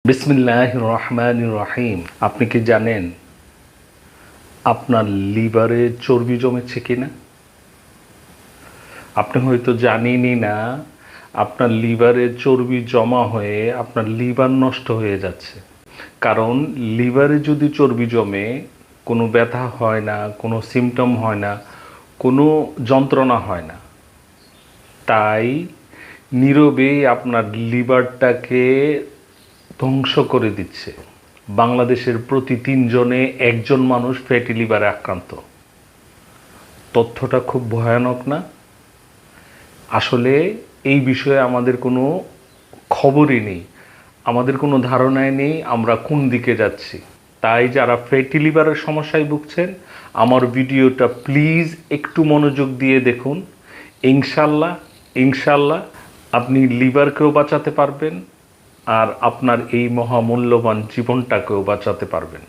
বিসমিল্লাহির রহমানির রহিম। আপনি কি জানেন আপনার লিভারে চর্বি জমেছে কিনা? আপনি হয়তো জানেনই না আপনার লিভারে চর্বি জমা হয়ে আপনার লিভার নষ্ট হয়ে যাচ্ছে। কারণ লিভারে যদি চর্বি জমে কোনো ব্যথা হয় না, কোনো সিমটম হয় না, কোনো যন্ত্রণা হয় না। তাই নীরবেই আপনার লিভারটাকে ধ্বংস করে দিচ্ছে। বাংলাদেশের প্রতি ৩ জনে ১ জন মানুষ ফ্যাটি লিভারে আক্রান্ত। তথ্যটা খুব ভয়ানক না? আসলে এই বিষয়ে আমাদের কোনো খবরই নেই, আমাদের কোনো ধারণাই নেই আমরা কোন দিকে যাচ্ছি। তাই যারা ফ্যাটি লিভারের সমস্যায় ভুগছেন, আমার ভিডিওটা প্লিজ একটু মনোযোগ দিয়ে দেখুন। ইনশাল্লাহ ইনশাল্লাহ আপনি লিভারকেও বাঁচাতে পারবেন, আর আপনার এই মহামূল্যবান জীবনটাকেও বাঁচাতে পারবেন।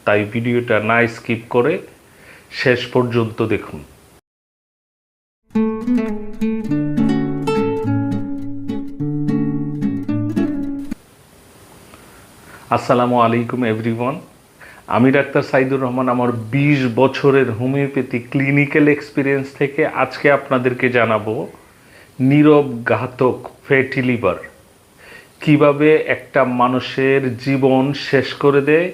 তাই ভিডিওটা না স্কিপ করে শেষ পর্যন্ত দেখুন। আসসালামু আলাইকুম এভরিওয়ান। আমি ডাক্তার সাইদুর রহমান। আমার ২০ বছরের হোমিওপ্যাথি ক্লিনিক্যাল এক্সপিরিয়েন্স থেকে আজকে আপনাদেরকে জানাবো নীরব ঘাতক ফ্যাটি লিভার কিভাবে একটা মানুষের জীবন শেষ করে দেয়,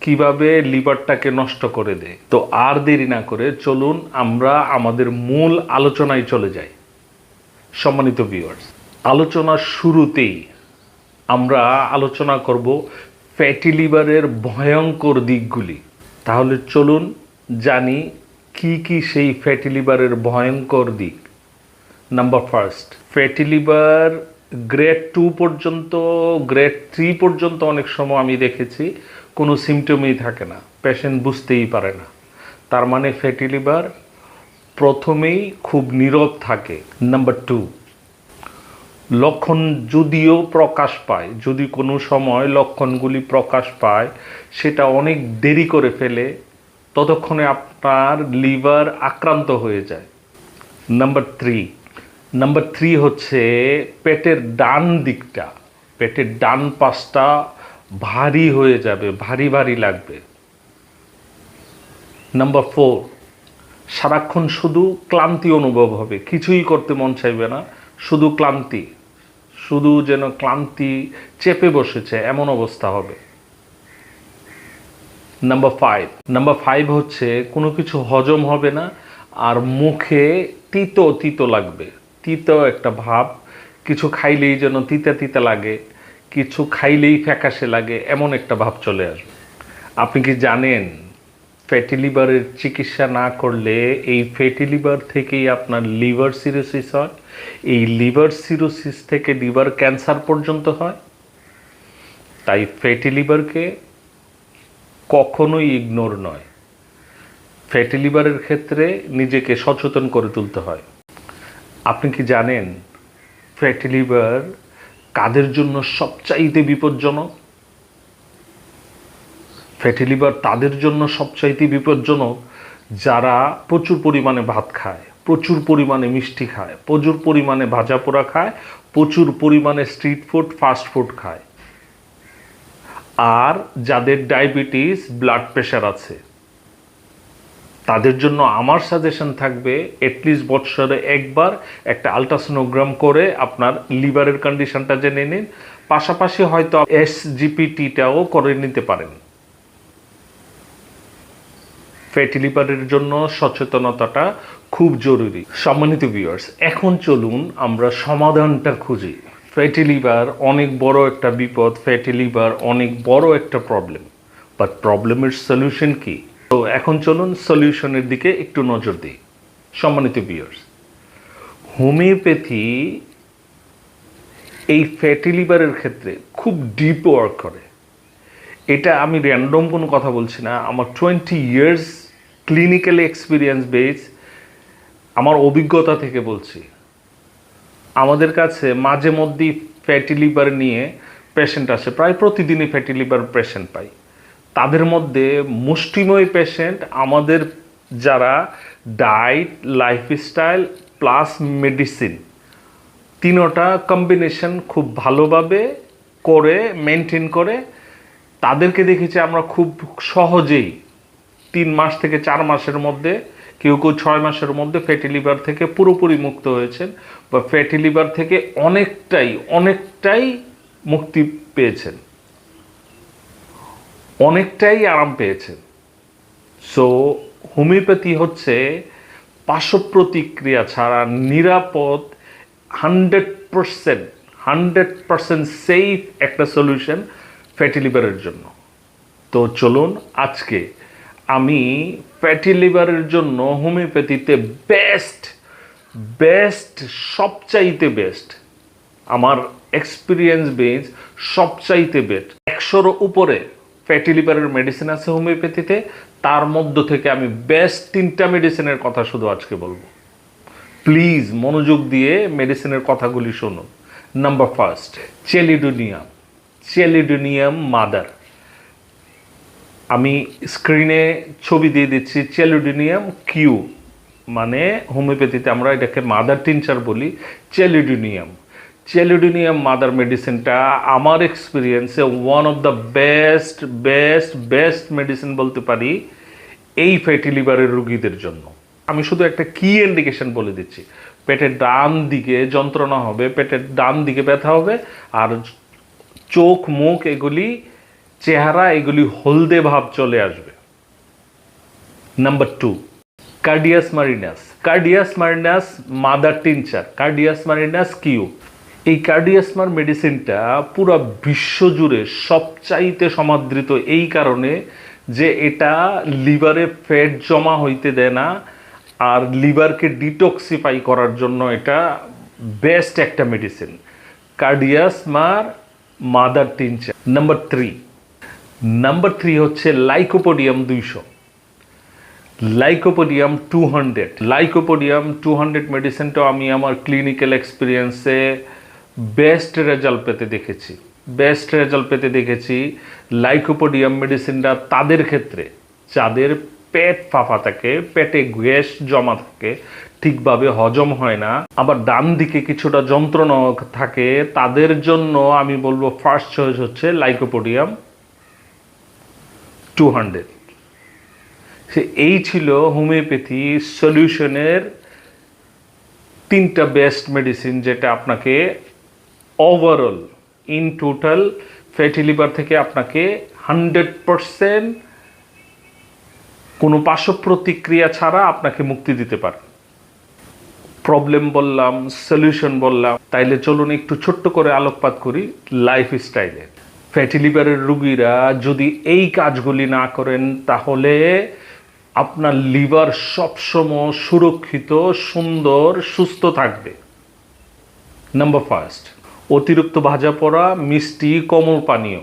কিভাবে লিভারটাকে নষ্ট করে দেয়। তো আর দেরি না করে চলুন আমরা আমাদের মূল আলোচনায় চলে যাই। সম্মানিত ভিউয়ার্স, আলোচনার শুরুতেই আমরা আলোচনা করব ফ্যাটি লিভারের ভয়ঙ্কর দিকগুলি। তাহলে চলুন জানি কি কি সেই ফ্যাটি লিভারের ভয়ঙ্কর দিক। Number first, fatty liver grade 2 পর্যন্ত, গ্রেড 3 পর্যন্ত অনেক সময় আমি দেখেছি কোনো সিমটমই থাকে না, পেশেন্ট বুঝতেই পারে না। তার মানে ফ্যাটি লিভার প্রথমেই খুব নীরব থাকে। নাম্বার 2, লক্ষণ যদিও প্রকাশ পায়, যদি কোনো সময় লক্ষণগুলি প্রকাশ পায় সেটা অনেক দেরি করে ফেলে, ততক্ষণে আপনার লিভার আক্রান্ত হয়ে যায়। নাম্বার থ্রি হচ্ছে পেটের ডান দিকটা, পেটের ডান পাশটা ভারী হয়ে যাবে, ভারী ভারী লাগবে। নাম্বার 4, সারাক্ষণ শুধু ক্লান্তি অনুভব হবে, কিছুই করতে মন চাইবে না, শুধু ক্লান্তি, শুধু যেন ক্লান্তি চেপে বসেছে এমন অবস্থা হবে। নাম্বার 5 হচ্ছে কোনো কিছু হজম হবে না, আর মুখে তিতো তিতো লাগবে, তিতো একটা ভাব, কিছু খাইলেই যেন তিতা তিতা লাগে, কিছু খাইলেই ফ্যাকাশে লাগে, এমন একটা ভাব চলে আসবে। আপনি কি জানেন ফ্যাটি লিভারের চিকিৎসা না করলে এই ফ্যাটি লিভার থেকেই আপনার লিভার সিরোসিস হয়, এই লিভার সিরোসিস থেকে লিভার ক্যান্সার পর্যন্ত হয়। তাই ফ্যাটি লিভারকে কখনোই ইগনোর নয়, ফ্যাটি লিভারের ক্ষেত্রে নিজেকে সচেতন করে তুলতে হয়। আপনি কি জানেন ফ্যাটি লিভার কাদের জন্য সবচাইতে বিপজ্জনক? ফ্যাটি লিভার তাদের জন্য সবচাইতে বিপজ্জনক যারা প্রচুর পরিমাণে ভাত খায়, প্রচুর পরিমাণে মিষ্টি খায়, প্রচুর পরিমাণে ভাজা পোড়া খায়, প্রচুর পরিমাণে স্ট্রিট ফুড, ফাস্ট ফুড খায়, আর যাদের ডায়াবেটিস, ব্লাড প্রেশার আছে। তাদের জন্য আমার সাজেশন থাকবে অ্যাটলিস্ট বছরে একবার একটা আলট্রাসোনোগ্রাম করে আপনার লিভারের কন্ডিশনটা জেনে নিন, পাশাপাশি হয়তো SGPT-টাও করে নিতে পারেন। ফ্যাটি লিভারের জন্য সচেতনতাটা খুব জরুরি। সম্মানিত ভিউয়ার্স, এখন চলুন আমরা সমাধানটা খুঁজি। ফ্যাটি লিভার অনেক বড় একটা বিপদ, ফ্যাটি লিভার অনেক বড় একটা প্রবলেম, বাট প্রবলেমের সলিউশন কি? তো এখন চলুন সলিউশনের দিকে একটু নজর দিই। সম্মানিত ভিউয়ার্স, হোমিওপ্যাথি এই ফ্যাটি লিভারের ক্ষেত্রে খুব ডিপ ওয়ার্ক করে। এটা আমি র্যান্ডম কোনো কথা বলছি না, আমার 20 ইয়ার্স ক্লিনিক্যাল এক্সপিরিয়েন্স বেস, আমার অভিজ্ঞতা থেকে বলছি। আমাদের কাছে মাঝে মধ্যেই ফ্যাটি লিভার নিয়ে পেশেন্ট আসে, প্রায় প্রতিদিনই ফ্যাটি লিভার পেশেন্ট পাই। তাদের মধ্যে মুষ্টিময় পেশেন্ট আমাদের যারা ডায়েট, লাইফস্টাইল প্লাস মেডিসিন, তিনোটা কম্বিনেশন খুব ভালোভাবে করে মেনটেন করে তাদেরকে দেখেছি আমরা খুব সহজেই 3 মাস থেকে 4 মাসের মধ্যে, কেউ কেউ 6 মাসের মধ্যে ফ্যাটি লিভার থেকে পুরোপুরি মুক্ত হয়েছেন বা ফ্যাটি লিভার থেকে অনেকটাই মুক্তি পেয়েছেন, অনেকটাই আরাম পেয়েছেন। সো হোমিওপ্যাথি হচ্ছে পার্শ্ব প্রতিক্রিয়া ছাড়া নিরাপদ 100% সেফ একটা সলিউশন ফ্যাটি লিভারের জন্য। তো চলুন আজকে আমি ফ্যাটি লিভারের জন্য হোমিওপ্যাথিতে বেস্ট সবচাইতে বেস্ট, আমার এক্সপিরিয়েন্স বেস সবচাইতে বেস্ট 100-র উপরে ফ্যাটি লিভারের মেডিসিন আছে হোমিওপ্যাথিতে। তার মধ্য থেকে আমি বেস্ট 3টা মেডিসিনের কথা শুধু আজকে বলবো। প্লিজ মনোযোগ দিয়ে মেডিসিনের কথাগুলি শুনুন। Number first, chelidonium mother. আমি স্ক্রিনে ছবি দিয়ে দিচ্ছি। চেলিডোনিয়াম কিউ মানে হোমিওপ্যাথিতে আমরা এটাকে মাদার টিনচার বলি। চেলিডোনিয়াম মাদার মেডিসিনটা আমার এক্সপিরিয়েন্সে one of the best medicine বলতে পারি এই ফ্যাটি লিভারের রোগীদের জন্য। আমি শুধু একটা কি ইন্ডিকেশন বলে দিচ্ছি। পেটের ডান দিকে যন্ত্রণা হবে, পেটের ডান দিকে ব্যথা হবে, আর চোখ মুখ এগুলি চেহারা এগুলি হলদে ভাব চলে আসবে। Number 2, carduus marianus mother tincture, carduus marianus Q. এই কার্ডিয়াসমার মেডিসিনটা পুরো বিশ্ব জুড়ে সবচাইতে সমাদৃত এই কারণে যে এটা লিভারে ফ্যাট জমা হইতে দেয় না, আর লিভারকে ডিটক্সিফাই করার জন্য এটা বেস্ট একটা মেডিসিন, কার্ডিয়াসমার মাদার টিনচার। নাম্বার 3 হচ্ছে লাইকোপোডিয়াম 200, লাইকোপোডিয়াম 200 মেডিসিনটাও আমি আমার ক্লিনিক্যাল এক্সপিরিয়েন্সে বেস্ট রেজাল্ট পেতে দেখেছি। লাইকোপোডিয়াম মেডিসিনটা তাদের ক্ষেত্রে যাদের পেট ফাঁপা থাকে, পেটে গ্যাস জমা থাকে, ঠিকভাবে হজম হয় না, আবার ডান দিকে কিছুটা যন্ত্রণা থাকে, তাদের জন্য আমি বলবো ফার্স্ট চয়েস হচ্ছে লাইকোপোডিয়াম 200। এই ছিল হোমিওপ্যাথি সলিউশনের 3টা বেস্ট মেডিসিন, যেটা আপনাকে overall in total fatty liver থেকে আপনাকে 100% কোনো পার্শ্ব প্রতিক্রিয়া ছাড়া আপনাকে মুক্তি দিতে পারে। প্রবলেম বললাম, সলিউশন বললাম, তাইলে চলুন একটু ছোট্ট করে আলোকপাত করি লাইফস্টাইলের। ফ্যাটি লিভারের রোগীরা যদি এই কাজগুলি না করেন তাহলে আপনার লিভার সবসময় সুরক্ষিত, সুন্দর, সুস্থ থাকবে। নাম্বার 1, অতিরিক্ত ভাজা পোড়া, মিষ্টি, কোমল পানীয়,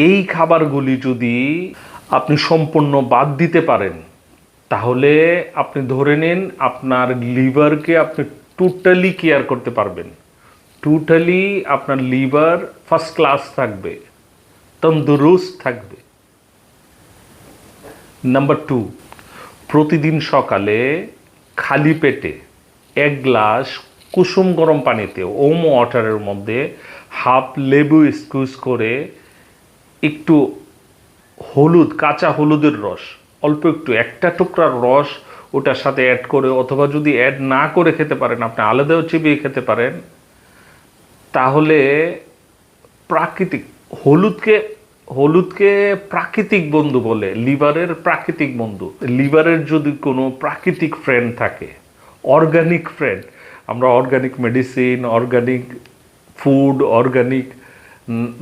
এই খাবারগুলি যদি আপনি সম্পূর্ণ বাদ দিতে পারেন তাহলে আপনি ধরে নিন আপনার লিভারকে আপনি টোটালি কেয়ার করতে পারবেন। টোটালি আপনার লিভার ফার্স্ট ক্লাস থাকবে, তন্দুরুস্ত থাকবে। নাম্বার 2, প্রতিদিন সকালে খালি পেটে 1 গ্লাস কুসুম গরম পানিতে ওম ওয়াটারের মধ্যে হাফ লেবু স্কুইজ করে একটু হলুদ, কাঁচা হলুদের রস, অল্প একটু 1টা টুকরার রস ওটার সাথে অ্যাড করে, অথবা যদি অ্যাড না করে খেতে পারেন আপনি আলাদাও চিবিয়ে খেতে পারেন, তাহলে প্রাকৃতিক হলুদকে প্রাকৃতিক বন্ধু বলে, লিভারের প্রাকৃতিক বন্ধু। লিভারের যদি কোনো প্রাকৃতিক ফ্রেন্ড থাকে, অর্গানিক ফ্রেন্ড, আমরা organic medicine, organic food, organic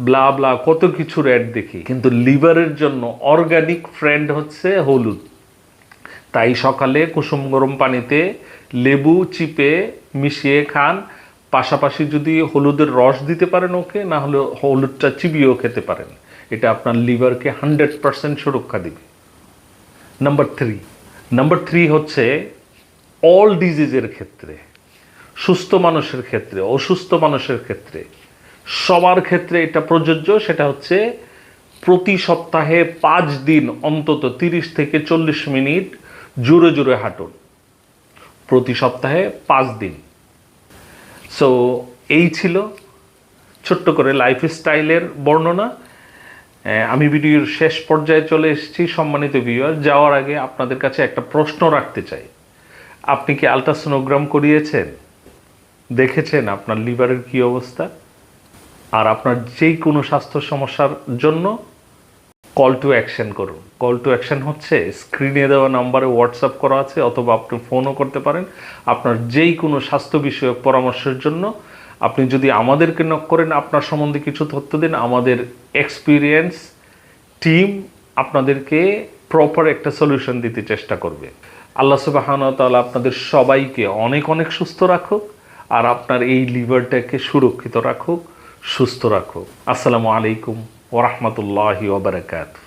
blah blah কত কিছুর অ্যাড দেখি, কিন্তু লিভারের জন্য অর্গানিক ফ্রেন্ড হচ্ছে হলুদ। তাই সকালে কুসুম গরম পানিতে লেবু চিপে মিশিয়ে খান, পাশাপাশি যদি হলুদের রস দিতে পারেন ওকে, না হলে হলুদটা চিবিয়েও খেতে পারেন। এটা আপনার লিভারকে 100% সুরক্ষা দিবে। নাম্বার 3 হচ্ছে অল ডিজিজের ক্ষেত্রে, সুস্থ মানুষের ক্ষেত্রে, অসুস্থ মানুষের ক্ষেত্রে, সবার ক্ষেত্রে এটা প্রযোজ্য। সেটা হচ্ছে প্রতি সপ্তাহে 5 দিন অন্তত 30 থেকে 40 মিনিট জোরে জোরে হাঁটুন, প্রতি সপ্তাহে 5 দিন। সো এই ছিল ছোট্ট করে লাইফস্টাইলের বর্ণনা। আমি ভিডিওর শেষ পর্যায়ে চলে এসেছি। সম্মানিত ভিউয়ার, যাওয়ার আগে আপনাদের কাছে একটা প্রশ্ন রাখতে চাই। আপনি কি আলট্রাসোনোগ্রাম করিয়েছেন? দেখেছেন আপনার লিভারের কী অবস্থা? আর আপনার যেই কোনো স্বাস্থ্য সমস্যার জন্য কল টু অ্যাকশন করুন। কল টু অ্যাকশন হচ্ছে স্ক্রিনে দেওয়া নাম্বারে হোয়াটসঅ্যাপ করা আছে, অথবা আপনি ফোনও করতে পারেন আপনার যেই কোনো স্বাস্থ্য বিষয়ক পরামর্শের জন্য। আপনি যদি আমাদেরকে নক করেন, আপনার সম্বন্ধে কিছু তথ্য দিন, আমাদের এক্সপিরিয়েন্স টিম আপনাদেরকে প্রপার একটা সলিউশন দিতে চেষ্টা করবে। আল্লাহ সুবহানাহু ওয়া তাআলা আপনাদের সবাইকে অনেক অনেক সুস্থ রাখুক, আর আপনার এই লিভারটাকে সুরক্ষিত রাখুক, সুস্থ রাখুক। আসসালামু আলাইকুম ওয়া রাহমাতুল্লাহি ওয়া বারাকাতুহু।